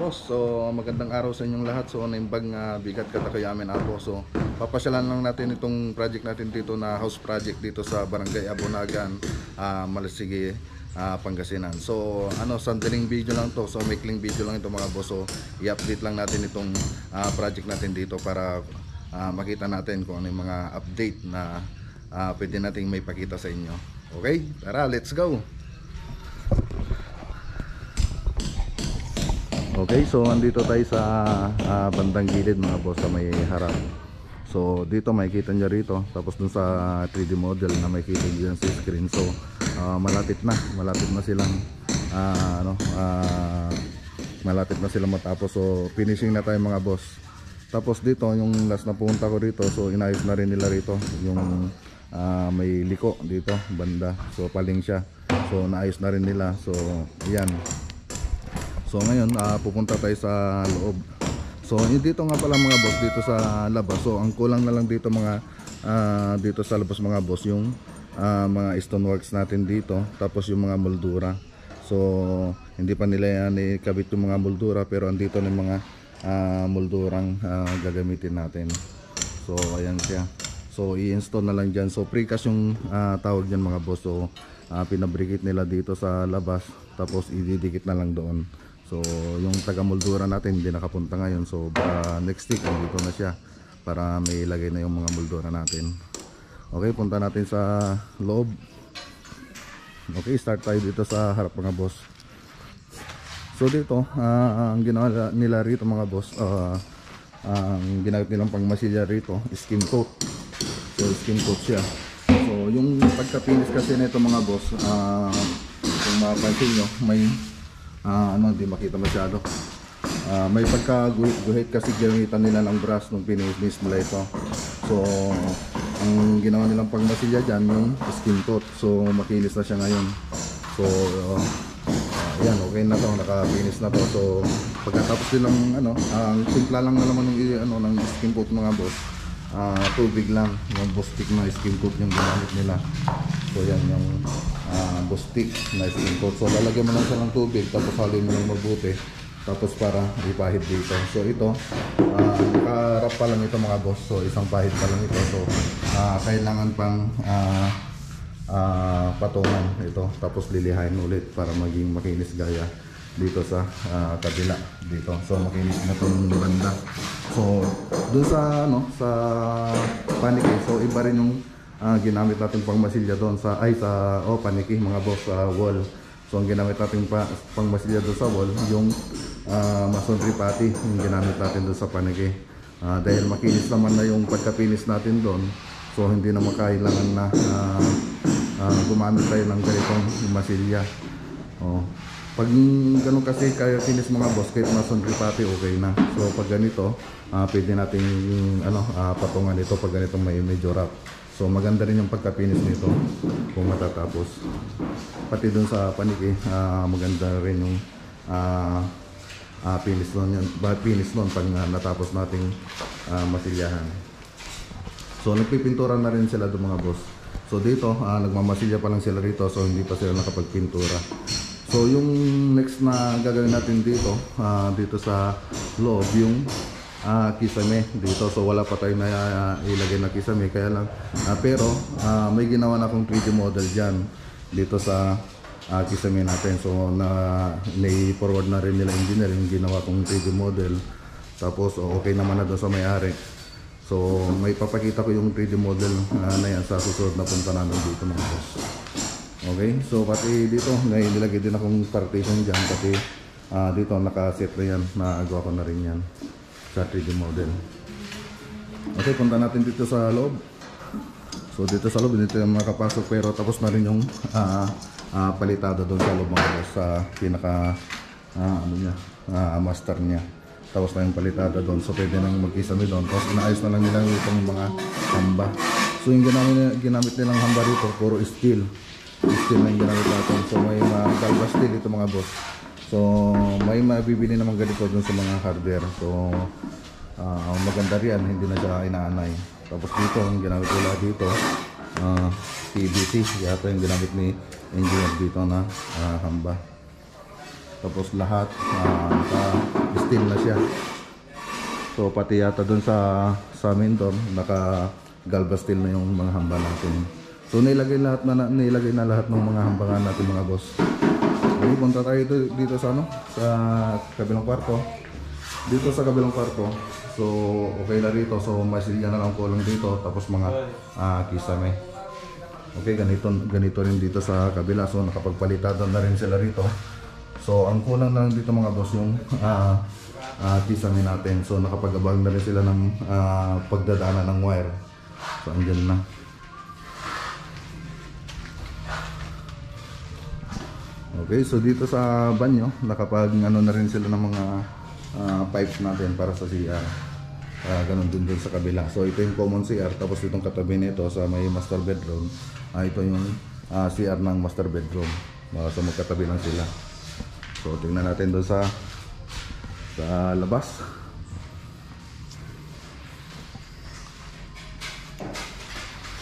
boss, so magandang araw sa inyong lahat. So naimbag nga bigat katakayamin ato. So papasyalan lang natin itong project natin dito na house project dito sa Barangay Abonagan, Malasigi, Pangasinan. So sandaling video lang to. So maikling video lang ito mga boss. So i-update lang natin itong project natin dito para makita natin kung ano yung mga update na pwede nating may pakita sa inyo. Okay, tara, let's go. Okay, so andito tayo sa bandang gilid mga boss sa may harap. So dito makikita nyo rito, tapos dun sa 3D model na makikita nyo sa screen. So malapit na silang malapit na silang matapos. So finishing na tayo mga boss. Tapos dito yung last na punta ko rito, so inayos na rin nila rito yung may liko dito banda. So paling siya, so naayos na rin nila. So ayan. So ngayon pupunta tayo sa loob. So dito nga pala mga boss, dito sa labas. So ang kulang na lang dito mga dito sa labas mga boss yung mga stoneworks natin dito, tapos yung mga moldura. So hindi pa nila yan ikabit yung mga moldura, pero andito na yung mga moldurang gagamitin natin. So ayan siya. So i-install na lang dyan. So precast yung tawag dyan mga boss. So pinabrikit nila dito sa labas, tapos ididikit na lang doon. So yung taga moldura natin hindi nakapunta ngayon. So next week dito na siya para may ilagay na yung mga moldura natin. Okay, punta natin sa loob. Okay, start tayo dito sa harap mga boss. So dito ang ginawa nila rito mga boss, ang ginamit nilang pangmasilya rito, skin coat. So skin coat siya. So yung pagka-finish kasi nito mga boss, kung mapansin nyo, may hindi makita masyado. May pagka-guhit kasi gamitan nila ng brush nung finish nila ito. So ang ginawa nilang pangmasilya dyan yung skin coat. So makinis na siya ngayon. So ayan, okay na to, naka-finish na to. So pagkatapos nilang ang simpla lang na naman ng skin coat mga boss. Tubig lang, yung Bostik na skin coat yung ginamit nila. So yan yung Bostik na skin coat. So lalagyan mo lang siya ng tubig, tapos halin mo lang mabuti, tapos para ipahid dito. So ito nakarap pa lang ito mga boss. So isang pahid pa lang ito. So kailangan pang patungan ito, tapos lilihain ulit para maging makinis gaya dito sa kabila dito. So makinis na itong banda. So doon sa sa paniki, so iba rin yung ginamit natin pang masilya doon sa paniki mga boss, sa wall. So ang ginamit natin pang masilya doon sa wall yung masonry putty yung ginamit natin doon sa paniki. Dahil makinis naman na yung pagka-finish natin doon, so hindi na makailangan na gumamit tayo ng ganitong masilya. Pag ganun kasi kaya finish mga boss, kahit masonry pati okay na. So pag ganito, pwede natin patungan ito pag ganito may medyo wrap. So maganda rin yung pagka-finish nito kung matatapos. Pati dun sa paniki, maganda rin yung finish nun pag natapos nating masilyahan. So nagpipintura na rin sila doon mga boss. So dito, nagmamasilya pa lang sila rito, so hindi pa sila nakapagpintura. So yung next na gagawin natin dito, dito sa loob, yung kisame dito. So wala pa tayo na ilagay na kisame, kaya lang pero may ginawa na akong 3D model dyan dito sa kisame natin. So na-forward na rin nila engineer yung ginawa kong 3D model. Tapos okay naman na doon sa may-ari. So may papakita ko yung 3D model na yan sa susunod na punta namin dito mga boss. Okay, so pati dito nilagay din akong partition dyan, pati dito nakaset na yan, nagawa ko na rin yan sa 3D model. Okay, punta natin dito sa loob. So dito sa loob, dito yung makapasok, pero tapos na rin yung palitada doon sa loob mga boss, sa pinaka master niya. Tapos na yung palitada doon, so pwede nang mag-isami doon. Tapos inaayos na lang nila itong mga hamba. So yung ginamit nilang hamba dito, puro steel na yung ginamit natin. So may galva steel ito mga boss. So may mabibili naman ganito doon sa mga hardware. So maganda riyan, hindi na siya inaanay. Tapos dito ang ginamit nila dito, PVC yata yung ginamit ni engineer dito na hamba. Tapos lahat naka-steel na siya. So pati yata dun sa amin doon, naka galva steel na yung mga hamba natin. So nilagay na lahat ng mga hambangan natin mga boss. Okay, punta tayo dito sa sa kabilang kwarto. Dito sa kabilang kwarto. So okay na rito. So masilya na lang kulang dito, tapos mga kisame. Okay, ganito rin dito sa kabila. So nakapagpalitan na rin sila rito. So ang kulang na lang dito mga boss yung kisame natin. So nakapag-abang na rin sila ng pagdadaanan ng wire. So andyan na. Okay, so dito sa banyo nakapag na rin sila ng mga pipes natin para sa CR. Ganun din sa kabila. So ito yung common CR, tapos itong katabi nito sa may master bedroom. Ito yung CR ng master bedroom. So magkatabi lang sila. So tingnan natin doon sa labas.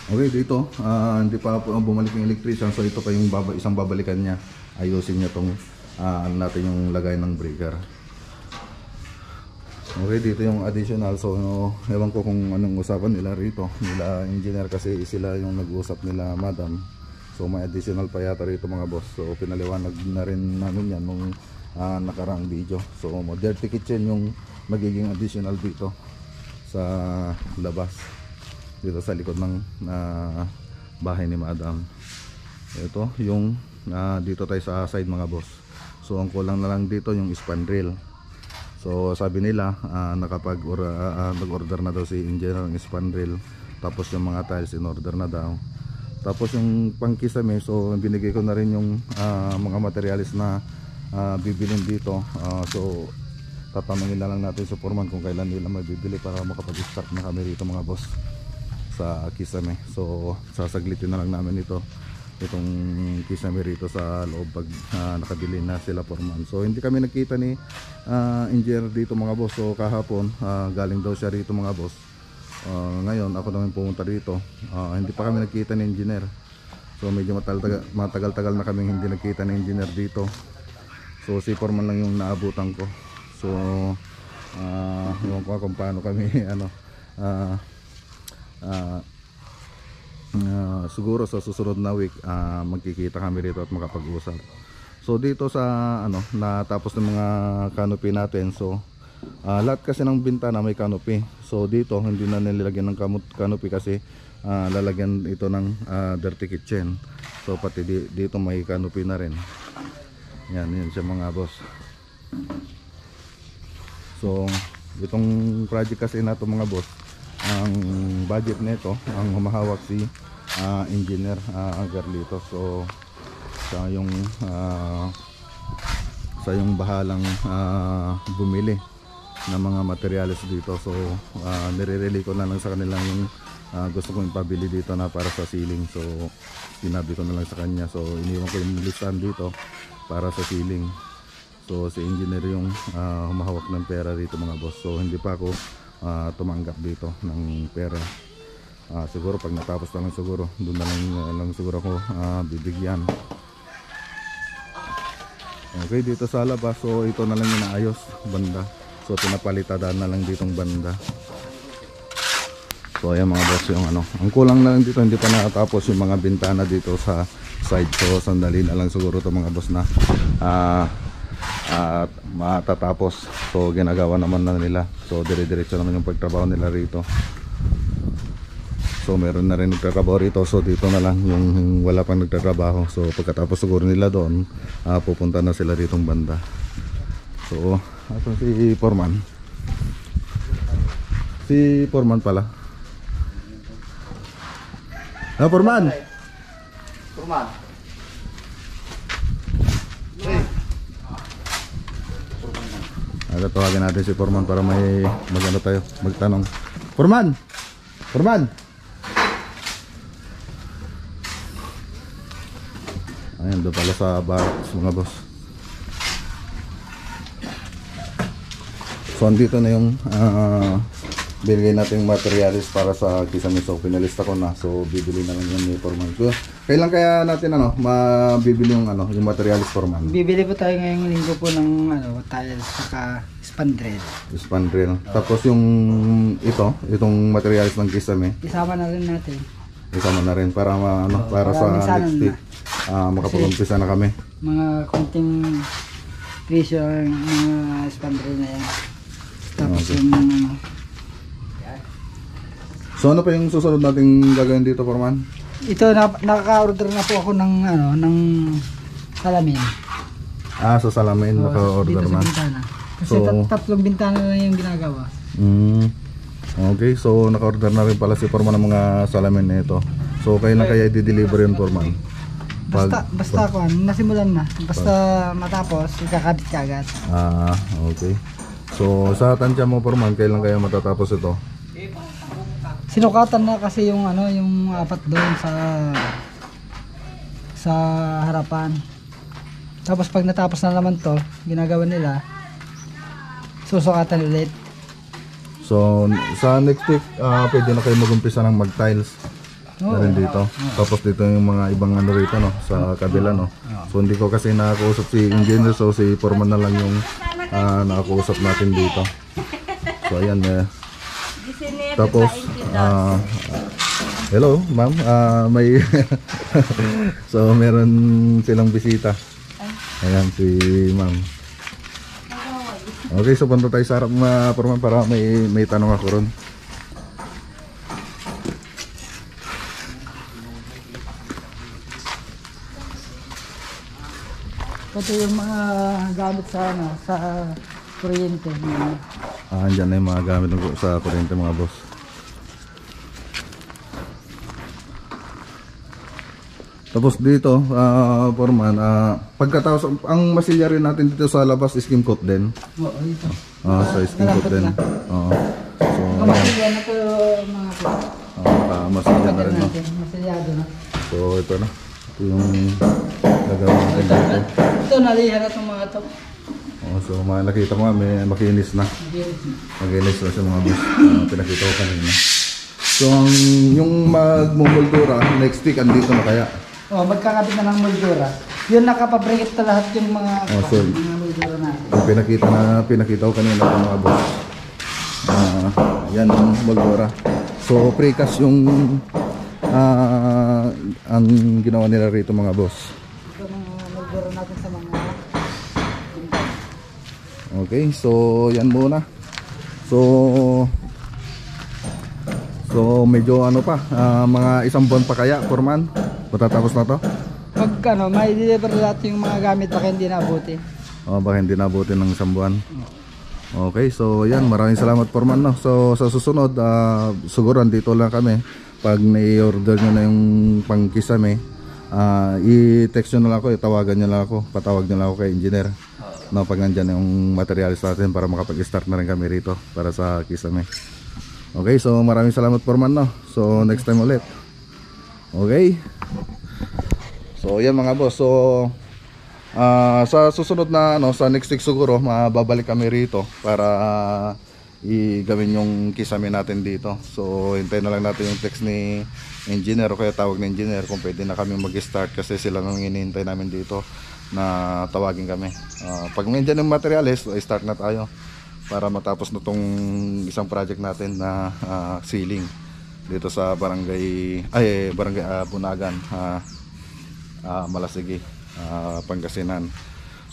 Okay, dito hindi pa bumalik yung electrician, so ito pa yung isang babalikan niya. Ayusin niya tong natin yung lagay ng breaker. Okay, dito yung additional. So ewan ko kung anong usapan nila rito, nila engineer, kasi sila yung nag-usap nila madam. So may additional pa yata rito mga boss. So pinaliwanag na rin namin yan nung nakaraang video. So dirty kitchen yung magiging additional dito sa labas, dito sa likod ng bahay ni madam. Ito yung dito tayo sa side mga boss. So ang kulang na lang dito yung span rail. So sabi nila nag-order na daw si engineer ng span rail, tapos yung mga tiles in order na daw, tapos yung pangkisame. So binigay ko na rin yung mga materials na bibilin dito. So tatanungin na lang natin sa foreman kung kailan nila mabibili para makapag-start na kami rito mga boss sa kisame. So sasaglitin na lang namin itong kisame rito sa loob pag nakabili na sila foreman. So hindi kami nakita ni engineer dito mga boss. So kahapon galing daw siya rito mga boss. Ngayon ako naman pumunta rito. Hindi pa kami nakita ni engineer. So medyo matagal-tagal na kaming hindi nakita ni engineer dito. So si foreman lang yung naabutan ko. So ewan ko kung paano kami siguro sa susunod na week magkikita kami rito at makapag-usap. So dito sa natapos ng mga canopy natin. So lahat kasi ng bintana may canopy. So dito hindi na nilagyan ng canopy kasi lalagyan ito ng dirty kitchen. So pati dito may canopy na rin. Yan siya mga boss. So itong project kasi na ito mga boss, ang budget nito, ang humahawak si engineer Garlito. So sa yung bahalang bumili ng mga materials dito. So nire-relay ko na lang sa kanilang yung gusto kong ipabili dito na para sa ceiling. So sinabi ko na lang sa kanya. So iniwan ko yung listahan dito para sa ceiling. So si engineer yung humahawak ng pera dito mga boss. So hindi pa ako tumanggap dito ng pera. Siguro pag natapos na lang siguro, doon na lang siguro ako bibigyan. Okay, dito sa labas. So ito na lang yung naayos banda. So pinapalitan na lang ditong banda. So ayan mga boss yung ang kulang na lang dito, hindi pa nakatapos yung mga bintana dito sa side. So sandali na lang siguro to mga boss na at matatapos. So ginagawa naman na nila. So dire-diretso naman yung pagtrabaho nila rito. So meron na rin nagtatrabaho rito. So dito na lang yung wala pang nagtatrabaho. So pagkatapos siguro nila doon, pupunta na sila ditong banda. So ato si Foreman. Si Foreman pala. Foreman. Foreman. Tawagin natin si Foreman para may tayo, magtanong. Foreman! Foreman! Ayan, doon pala sa barracks mga boss. So andito na yung binigay nating materials para sa kisame. So pinalista ko na, so bibili na lang yan ni Foreman. So, kailan kaya natin mabibili yung yung materials, Foreman? Bibili po tayo ngayong linggo po ng tiles saka spandrel. Spandrel. Tapos yung itong materials ng kisame, Isama na rin natin. isama na rin para para sa minsanan next week makapag-umpisa na kami. Mga konting presyo ang mga spandrel na yan. Tapos Okay. yung So ano pa yung susunod nating gagawin dito, Foreman? ito nakaka-order na po ako ng salamin. Sa salamin naka-order dito na. sa bintana. Kasi So- tatlong bintana na yung ginagawa. Okay, so naka-order na rin pala si Foreman ng mga salamin na ito. So kailan kaya i-deliver yun, Foreman? Basta ako, nasimulan na. Basta matapos, ikakabit ka agad. Okay. So sa tansya mo, Foreman, kailan kaya matatapos ito? Sinukatan na kasi yung yung apat doon sa harapan. Tapos pag natapos na naman to, ginagawa nila, susukatan ulit. So sa next week, pwede na kayo mag-umpisa ng mag-tiles na rin dito. Tapos dito yung mga ibang rito, no, sa kabila, no. So hindi ko kasi nakakausap si engineer, so si Foreman na lang yung nakakausap natin dito. So ayan, tapos hello ma'am, may so meron silang bisita. Ayan si ma'am. Okay, so punta tayo sa harap Foreman para may tanong ako ron. Ito yung mga gamit sa kuryente. Andyan na yung mga gamit sa kuryente, mga boss. Tapos dito, Foreman, pagkatapos, ang masilya rin natin dito sa labas, skim coat din. Oo, ito. Sa skim coat din. Oo. So, Masilya na ito mga po. masilya na rin, no? Masilyado na. So, ito na. Ito yung gagawin natin dito. Ito, nalihan na itong mga ito. So, nakita ko nga, may makinis na. Makinis na siya, mga boss. Pinakita ko kanina. So, yung magmumuldura, next week, andito na kaya? Magkakabit na ng moldura. Yun nakapabrikit na lahat yung mga mga moldura natin. Yung pinakita ko kanina ito, mga boss. Yan ang moldura. So, precast yung ang ginawa nila rito, mga boss. Ito mga moldura natin sa mga Okay, so yan muna. So medyo pa, mga isang buwan pa kaya, Foreman, matatapos na to? pag may deliver lahat yung mga gamit baka hindi naabuti. Baka hindi nabuti ng isang buwan. Okay, so yan, maraming salamat, Foreman, no? So sa susunod, siguro dito lang kami. Pag na-order nyo na yung pangkisame, i-text nyo na lang ako, itawagan nyo lang ako, patawag nyo lang ako kay engineer, no, pag nandyan yung materials natin para makapag-start na rin kami rito para sa kisame. Okay, so maraming salamat, Foreman, no? So next time ulit. Okay. So yan, mga boss. So sa susunod na sa next week siguro mababalik kami rito para i-gawin yung kisame natin dito. So hintayin na lang natin yung text ni engineer o kaya tawag ni engineer kung pwede na kami mag-start, kasi sila nang hinihintay namin dito na tawagin kami. Pag nandiyan yung materials, start na tayo para matapos na tong isang project natin na ceiling dito sa barangay Bunagan, Malasigi, Pangasinan.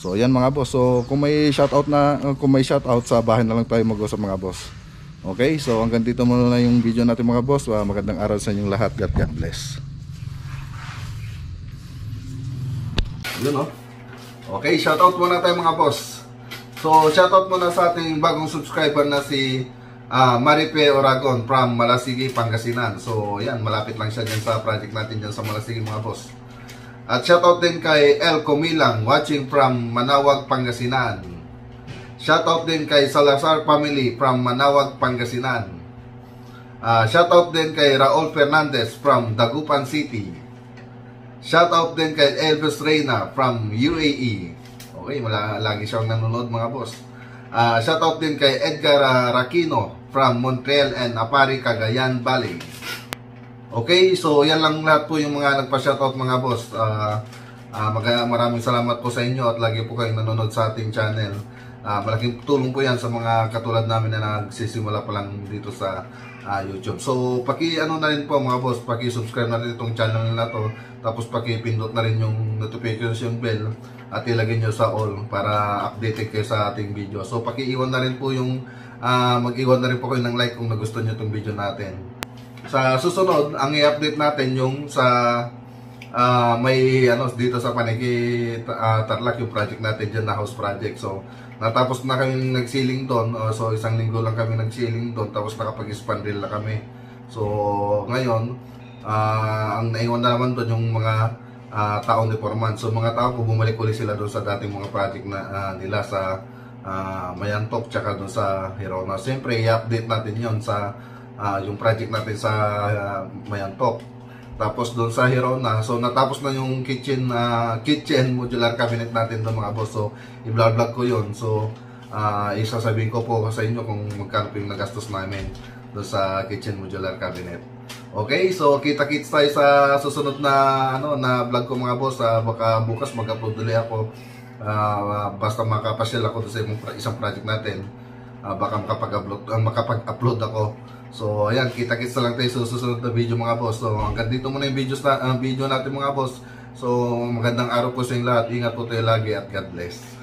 So ayan, mga boss. So kung may shoutout sa bahay na lang tayo mag-usap, mga boss. Okay, so hanggang dito muna na yung video natin, mga boss. Magandang araw sa inyong lahat. God bless. Yun, okay, shoutout muna tayo, mga boss. So shoutout muna sa ating bagong subscriber na si Maripe Oragon from Malasigi, Pangasinan. So yan, malapit lang siya dyan sa project natin dyan sa Malasigi, mga boss. At shoutout din kay El Comilang, watching from Manawag, Pangasinan. Shoutout din kay Salazar Family from Manawag, Pangasinan. Shoutout din kay Raul Fernandez from Dagupan City. Shoutout din kay Elvis Reyna from UAE. Okay, lagi siyang nanonood, mga boss. Shoutout din kay Edgar Rakino from Montreal and Apari, Cagayan Valley. Okay, so yan lang lahat po yung mga nagpa-shoutout mga boss. Maraming salamat po sa inyo at lagi po kayong nanonood sa ating channel. Malaking tulong po yan sa mga katulad namin na nagsisimula pa lang dito sa YouTube. So paki-ano na rin po mga boss, paki-subscribe na rin itong channel na to. Tapos paki-pindot na rin yung notification bell at ilagay nyo sa all para updated kayo sa ating video. So paki-iwan na rin po yung mag-iwan na rin po kayo ng like kung nagustuhan nyo itong video natin. Sa susunod, ang i-update natin yung sa may dito sa Paniki Tarlac yung project natin dyan na house project. So natapos na kami nagsiling doon. So isang linggo lang kami nagsiling doon, tapos nakapag-spandrel na kami. So ngayon ang naiwan na naman doon yung mga taon ni Foreman. So mga tao po bumalik ulit sila doon sa dating mga project na nila sa Mayantok tsaka doon sa Hirona. Siyempre i-update natin yon sa yung project natin sa Mayantok. Tapos doon sa Hirona, so natapos na yung kitchen modular cabinet natin doon mga boss. So i-vlog ko yun. So isasabihin ko po sa inyo kung magkano yung nagastos namin doon sa kitchen modular cabinet. Okay, so kita-kits tayo sa susunod na na vlog ko mga boss. Baka bukas mag-upload ulit ako. Basta makapasyal ako doon sa isang project natin. Baka makapag-upload ako. So ayan, kita-kits na lang tayo sa susunod na video mga boss. So hanggang dito muna yung video natin mga boss. So magandang araw po sa inyo lahat. Ingat po tayo lagi at God bless.